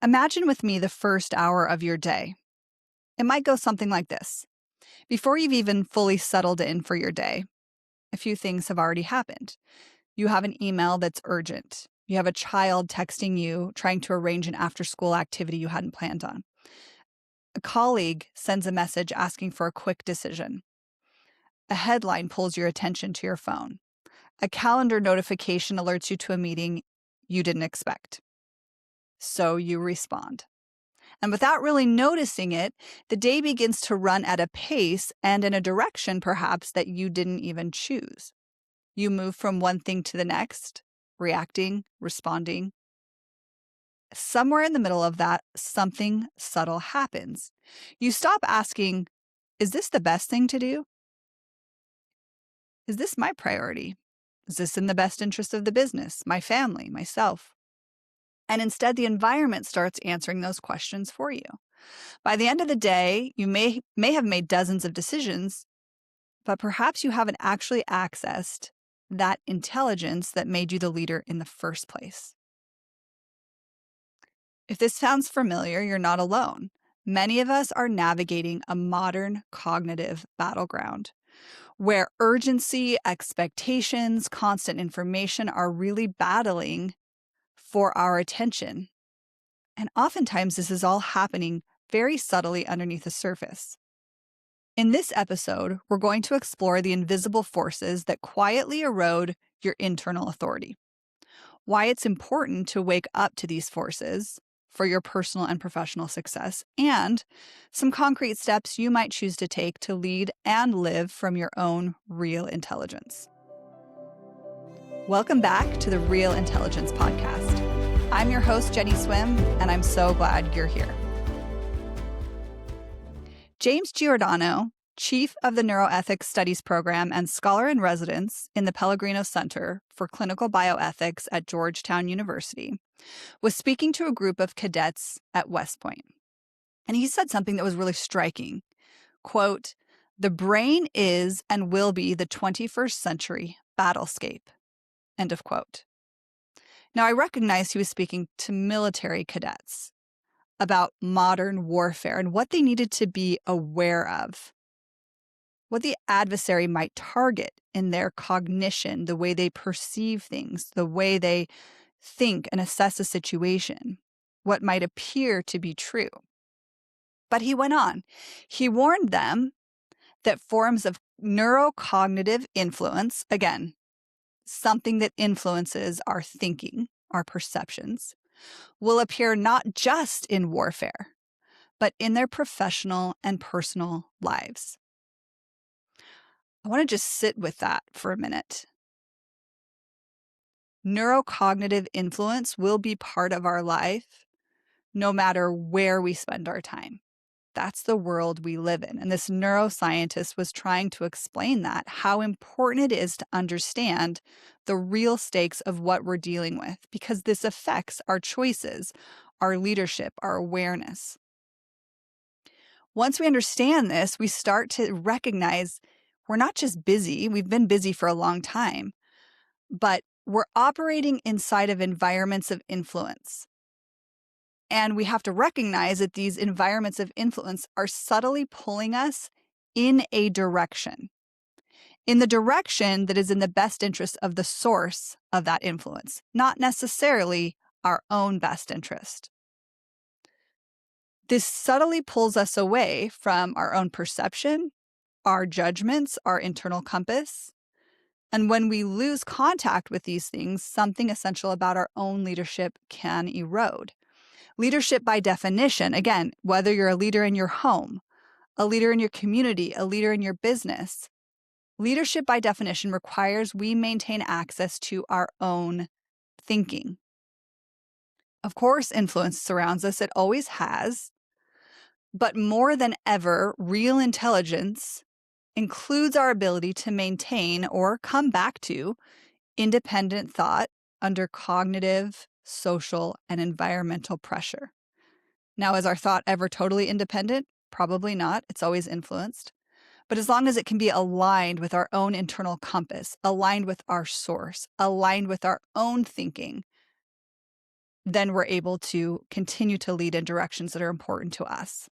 Imagine with me the first hour of your day. It might go something like this. Before you've even fully settled in for your day, a few things have already happened. You have an email that's urgent. You have a child texting you, trying to arrange an after school activity you hadn't planned on. A colleague sends a message asking for a quick decision. A headline pulls your attention to your phone. A calendar notification alerts you to a meeting you didn't expect. So you respond. And without really noticing it, the day begins to run at a pace and in a direction perhaps that you didn't even choose. You move from one thing to the next, reacting, responding. Somewhere in the middle of that, something subtle happens. You stop asking, is this the best thing to do? Is this my priority? Is this in the best interest of the business, my family, myself? And instead, the environment starts answering those questions for you. By the end of the day, you may have made dozens of decisions, but perhaps you haven't actually accessed that intelligence that made you the leader in the first place. If this sounds familiar, you're not alone. Many of us are navigating a modern cognitive battleground where urgency, expectations, constant information are really battling for our attention. And oftentimes, this is all happening very subtly underneath the surface. In this episode, we're going to explore the invisible forces that quietly erode your internal authority, why it's important to wake up to these forces for your personal and professional success, and some concrete steps you might choose to take to lead and live from your own real intelligence. Welcome back to the Real Intelligence Podcast. I'm your host, Jenny Swim, and I'm so glad you're here. James Giordano, chief of the Neuroethics Studies Program and scholar in residence in the Pellegrino Center for Clinical Bioethics at Georgetown University, was speaking to a group of cadets at West Point. And he said something that was really striking. Quote, "The brain is and will be the 21st century battlescape." End of quote. Now, I recognize he was speaking to military cadets about modern warfare and what they needed to be aware of, what the adversary might target in their cognition, the way they perceive things, the way they think and assess a situation, what might appear to be true. But he went on. He warned them that forms of neurocognitive influence, again, something that influences our thinking, our perceptions, will appear not just in warfare, but in their professional and personal lives. I want to just sit with that for a minute. Neurocognitive influence will be part of our life no matter where we spend our time. That's the world we live in. And this neuroscientist was trying to explain that, how important it is to understand the real stakes of what we're dealing with, because this affects our choices, our leadership, our awareness. Once we understand this, we start to recognize we're not just busy. We've been busy for a long time, but we're operating inside of environments of influence. And we have to recognize that these environments of influence are subtly pulling us in a direction, in the direction that is in the best interest of the source of that influence, not necessarily our own best interest. This subtly pulls us away from our own perception, our judgments, our internal compass. And when we lose contact with these things, something essential about our own leadership can erode. Leadership by definition, again, whether you're a leader in your home, a leader in your community, a leader in your business, leadership by definition requires we maintain access to our own thinking. Of course, influence surrounds us. It always has. But more than ever, real intelligence includes our ability to maintain or come back to independent thought under cognitive, social, and environmental pressure. Now, is our thought ever totally independent? Probably not. It's always influenced. But as long as it can be aligned with our own internal compass, aligned with our source, aligned with our own thinking, then we're able to continue to lead in directions that are important to us.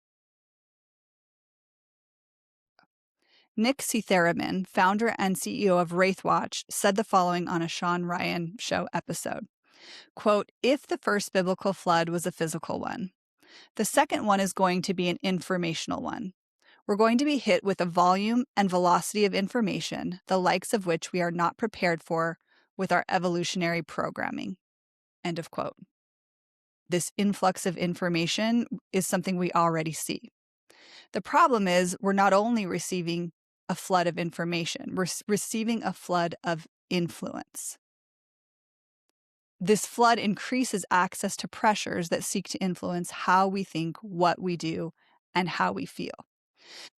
Nick Theraman, founder and CEO of WraithWatch, said the following on a Sean Ryan Show episode. Quote, "If the first biblical flood was a physical one, the second one is going to be an informational one. We're going to be hit with a volume and velocity of information, the likes of which we are not prepared for with our evolutionary programming." End of quote. This influx of information is something we already see. The problem is we're not only receiving a flood of information, we're receiving a flood of influence. This flood increases access to pressures that seek to influence how we think, what we do, and how we feel.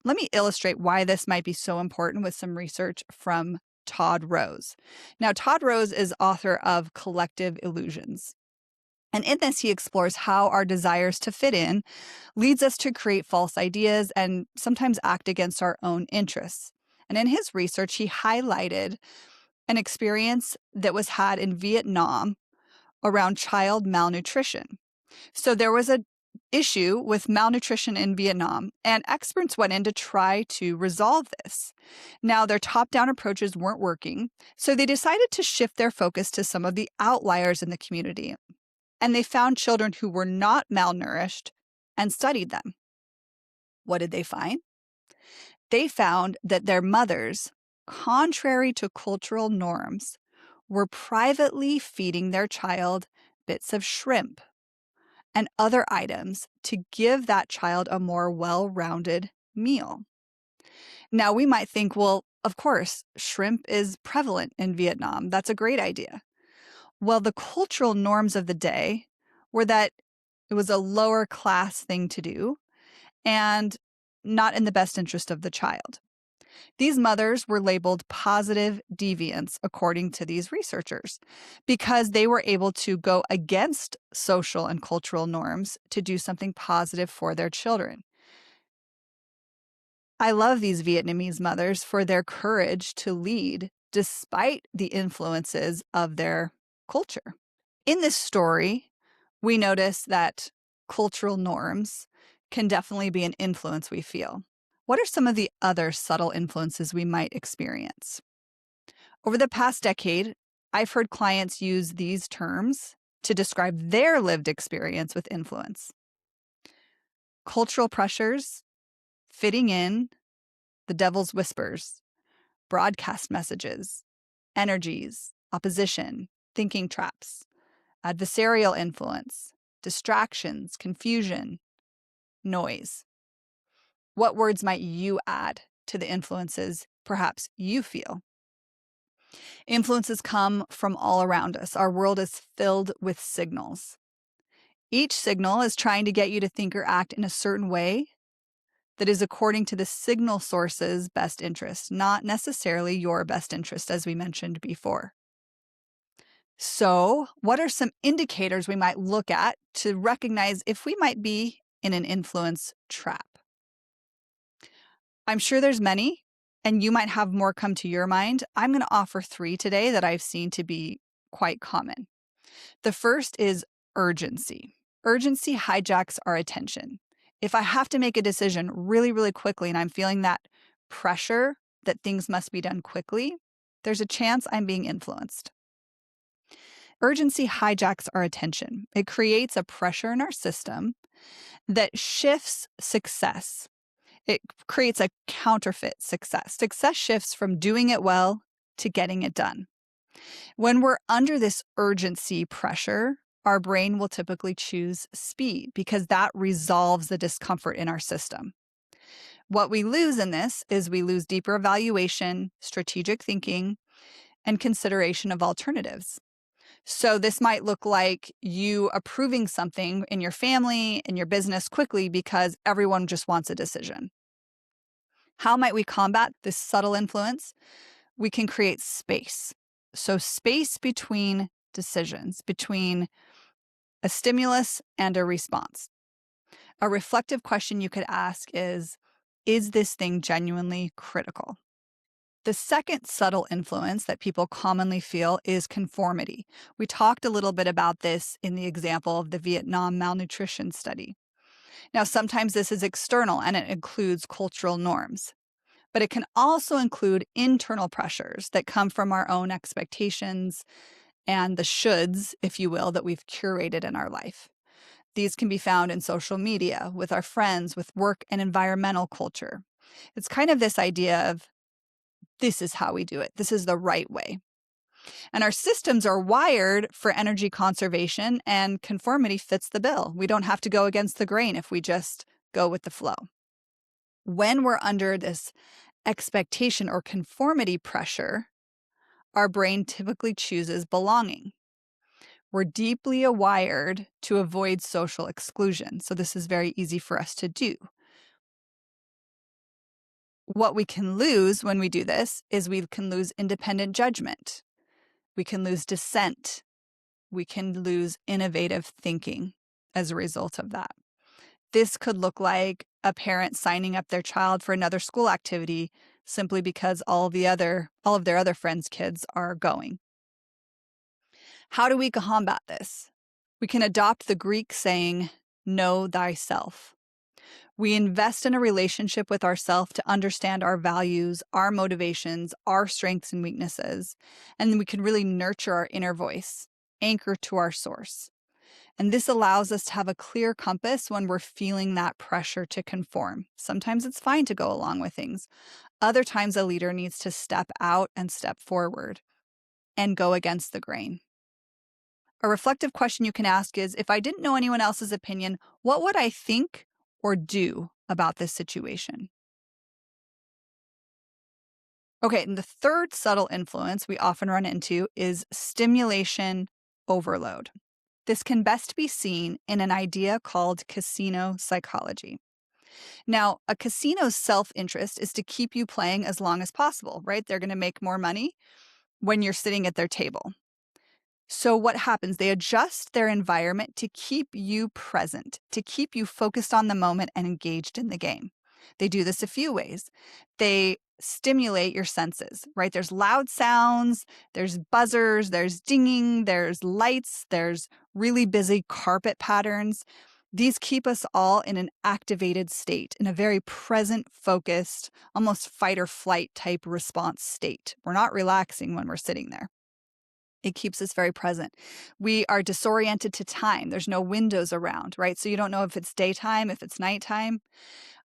Let me illustrate why this might be so important with some research from Todd Rose. Now, Todd Rose is author of Collective Illusions. And in this, he explores how our desires to fit in leads us to create false ideas and sometimes act against our own interests. And in his research, he highlighted an experience that was had in Vietnam around child malnutrition. So there was an issue with malnutrition in Vietnam, and experts went in to try to resolve this. Now, their top-down approaches weren't working, so they decided to shift their focus to some of the outliers in the community. And they found children who were not malnourished and studied them. What did they find? They found that their mothers, contrary to cultural norms, were privately feeding their child bits of shrimp and other items to give that child a more well-rounded meal. Now, we might think, well, of course, shrimp is prevalent in Vietnam. That's a great idea. Well, the cultural norms of the day were that it was a lower class thing to do and not in the best interest of the child. These mothers were labeled positive deviants, according to these researchers, because they were able to go against social and cultural norms to do something positive for their children. I love these Vietnamese mothers for their courage to lead despite the influences of their culture. In this story, we notice that cultural norms can definitely be an influence we feel. What are some of the other subtle influences we might experience? Over the past decade, I've heard clients use these terms to describe their lived experience with influence. Cultural pressures, fitting in, the devil's whispers, broadcast messages, energies, opposition, thinking traps, adversarial influence, distractions, confusion, noise. What words might you add to the influences perhaps you feel? Influences come from all around us. Our world is filled with signals. Each signal is trying to get you to think or act in a certain way that is according to the signal source's best interest, not necessarily your best interest, as we mentioned before. So, what are some indicators we might look at to recognize if we might be in an influence trap? I'm sure there's many, and you might have more come to your mind. I'm going to offer 3 today that I've seen to be quite common. The first is urgency. Urgency hijacks our attention. If I have to make a decision really, really quickly and I'm feeling that pressure that things must be done quickly, there's a chance I'm being influenced. Urgency hijacks our attention. It creates a pressure in our system that shifts success. It creates a counterfeit success. Success shifts from doing it well to getting it done. When we're under this urgency pressure, our brain will typically choose speed because that resolves the discomfort in our system. What we lose in this is we lose deeper evaluation, strategic thinking, and consideration of alternatives. So this might look like you approving something in your family, in your business quickly because everyone just wants a decision. How might we combat this subtle influence? We can create space. So space between decisions, between a stimulus and a response. A reflective question you could ask is this thing genuinely critical? The second subtle influence that people commonly feel is conformity. We talked a little bit about this in the example of the Vietnam malnutrition study. Now, sometimes this is external and it includes cultural norms, but it can also include internal pressures that come from our own expectations and the shoulds, if you will, that we've curated in our life. These can be found in social media, with our friends, with work and environmental culture. It's kind of this idea of this is how we do it. This is the right way. And our systems are wired for energy conservation, and conformity fits the bill. We don't have to go against the grain if we just go with the flow. When we're under this expectation or conformity pressure, our brain typically chooses belonging. We're deeply wired to avoid social exclusion, so this is very easy for us to do. What we can lose when we do this is we can lose independent judgment. We can lose dissent. We can lose innovative thinking as a result of that. This could look like a parent signing up their child for another school activity simply because all of their other friends' kids are going. How do we combat this? We can adopt the Greek saying, know thyself. We invest in a relationship with ourselves to understand our values, our motivations, our strengths and weaknesses, and then we can really nurture our inner voice, anchor to our source. And this allows us to have a clear compass when we're feeling that pressure to conform. Sometimes it's fine to go along with things. Other times a leader needs to step out and step forward and go against the grain. A reflective question you can ask is, if I didn't know anyone else's opinion, what would I think or do about this situation? Okay, and the third subtle influence we often run into is stimulation overload. This can best be seen in an idea called casino psychology. Now, a casino's self-interest is to keep you playing as long as possible, right? They're going to make more money when you're sitting at their table. So what happens? They adjust their environment to keep you present, to keep you focused on the moment and engaged in the game. They do this a few ways. They stimulate your senses, right? There's loud sounds, there's buzzers, there's dinging, there's lights, there's really busy carpet patterns. These keep us all in an activated state, in a very present, focused, almost fight or flight type response state. We're not relaxing when we're sitting there. It keeps us very present. We are disoriented to time. There's no windows around, right? So you don't know if it's daytime, if it's nighttime.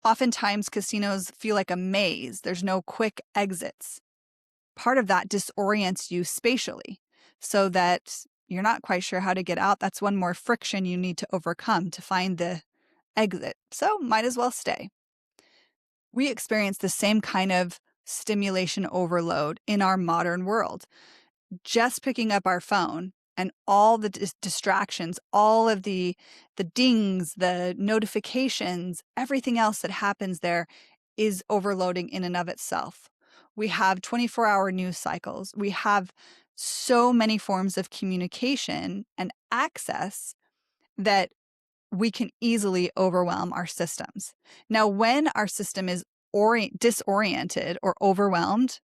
Oftentimes, casinos feel like a maze. There's no quick exits. Part of that disorients you spatially so that you're not quite sure how to get out. That's one more friction you need to overcome to find the exit. So might as well stay. We experience the same kind of stimulation overload in our modern world. Just picking up our phone and all the distractions, all of the dings, the notifications, everything else that happens there is overloading in and of itself. We have 24-hour news cycles. We have so many forms of communication and access that we can easily overwhelm our systems. Now, when our system is disoriented or overwhelmed,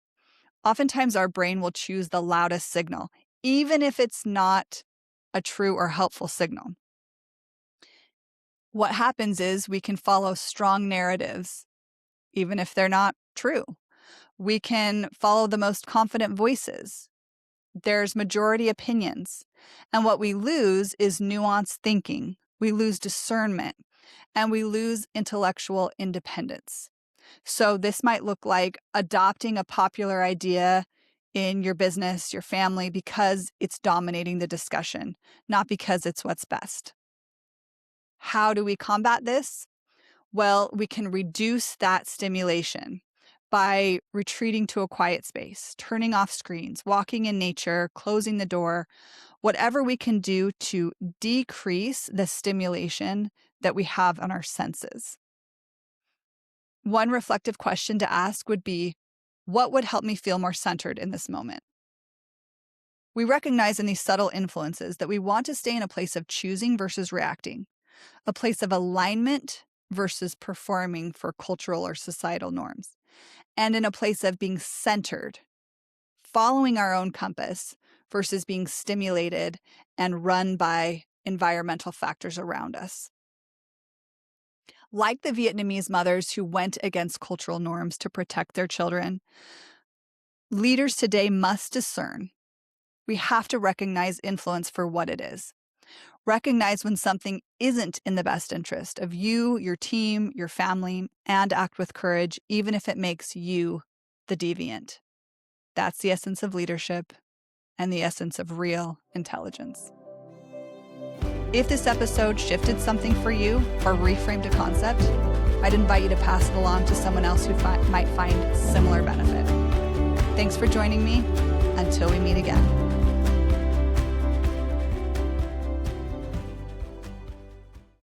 oftentimes our brain will choose the loudest signal, even if it's not a true or helpful signal. What happens is we can follow strong narratives, even if they're not true. We can follow the most confident voices. There's majority opinions. And what we lose is nuanced thinking. We lose discernment, and we lose intellectual independence. So this might look like adopting a popular idea in your business, your family, because it's dominating the discussion, not because it's what's best. How do we combat this? Well, we can reduce that stimulation by retreating to a quiet space, turning off screens, walking in nature, closing the door, whatever we can do to decrease the stimulation that we have on our senses. One reflective question to ask would be, what would help me feel more centered in this moment? We recognize in these subtle influences that we want to stay in a place of choosing versus reacting, a place of alignment versus performing for cultural or societal norms. and in a place of being centered, following our own compass versus being stimulated and run by environmental factors around us. Like the Vietnamese mothers who went against cultural norms to protect their children, leaders today must discern. We have to recognize influence for what it is. Recognize when something isn't in the best interest of you, your team, your family, and act with courage, even if it makes you the deviant. That's the essence of leadership and the essence of real intelligence. If this episode shifted something for you or reframed a concept, I'd invite you to pass it along to someone else who might find similar benefit. Thanks for joining me. Until we meet again.